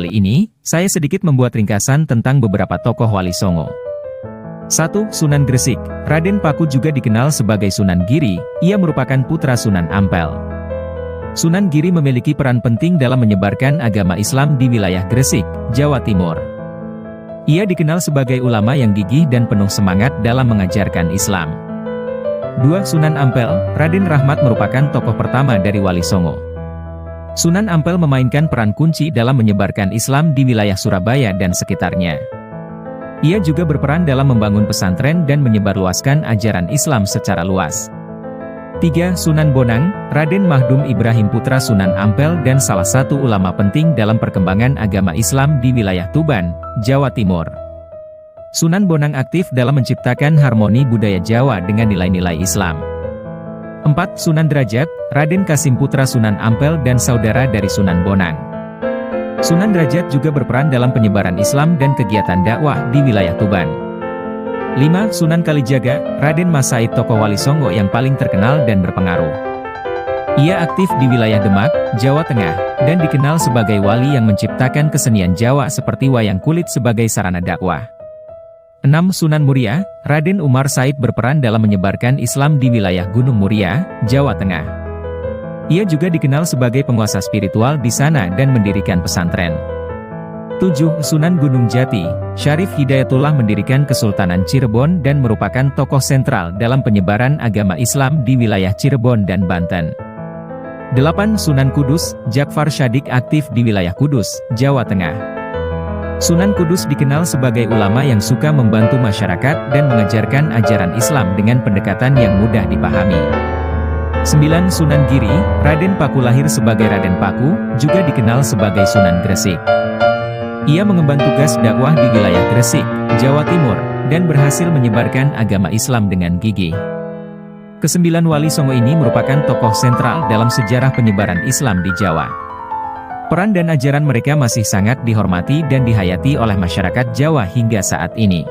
kali ini, saya sedikit membuat ringkasan tentang beberapa tokoh Wali Songo. 1. Sunan Gresik. Raden Paku juga dikenal sebagai Sunan Giri, ia merupakan putra Sunan Ampel. Sunan Giri memiliki peran penting dalam menyebarkan agama Islam di wilayah Gresik, Jawa Timur. Ia dikenal sebagai ulama yang gigih dan penuh semangat dalam mengajarkan Islam. 2. Sunan Ampel. Raden Rahmat merupakan tokoh pertama dari Wali Songo. Sunan Ampel memainkan peran kunci dalam menyebarkan Islam di wilayah Surabaya dan sekitarnya. Ia juga berperan dalam membangun pesantren dan menyebarluaskan ajaran Islam secara luas. 3. Sunan Bonang. Raden Mahdum Ibrahim putra Sunan Ampel dan salah satu ulama penting dalam perkembangan agama Islam di wilayah Tuban, Jawa Timur. Sunan Bonang aktif dalam menciptakan harmoni budaya Jawa dengan nilai-nilai Islam. 4. Sunan Derajat. Raden Kasim putra Sunan Ampel dan saudara dari Sunan Bonang. Sunan Derajat juga berperan dalam penyebaran Islam dan kegiatan dakwah di wilayah Tuban. 5. Sunan Kalijaga. Raden Mas Said tokoh Wali Songo yang paling terkenal dan berpengaruh. Ia aktif di wilayah Demak, Jawa Tengah, dan dikenal sebagai wali yang menciptakan kesenian Jawa seperti wayang kulit sebagai sarana dakwah. 6. Sunan Muria. Raden Umar Said berperan dalam menyebarkan Islam di wilayah Gunung Muria, Jawa Tengah. Ia juga dikenal sebagai penguasa spiritual di sana dan mendirikan pesantren. 7. Sunan Gunung Jati. Syarif Hidayatullah mendirikan Kesultanan Cirebon dan merupakan tokoh sentral dalam penyebaran agama Islam di wilayah Cirebon dan Banten. 8. Sunan Kudus. Jakfar Syadik aktif di wilayah Kudus, Jawa Tengah. Sunan Kudus dikenal sebagai ulama yang suka membantu masyarakat dan mengajarkan ajaran Islam dengan pendekatan yang mudah dipahami. 9. Sunan Giri. Raden Paku lahir sebagai Raden Paku, juga dikenal sebagai Sunan Gresik. Ia mengemban tugas dakwah di wilayah Gresik, Jawa Timur, dan berhasil menyebarkan agama Islam dengan gigih. Kesembilan Wali Songo ini merupakan tokoh sentral dalam sejarah penyebaran Islam di Jawa. Peran dan ajaran mereka masih sangat dihormati dan dihayati oleh masyarakat Jawa hingga saat ini.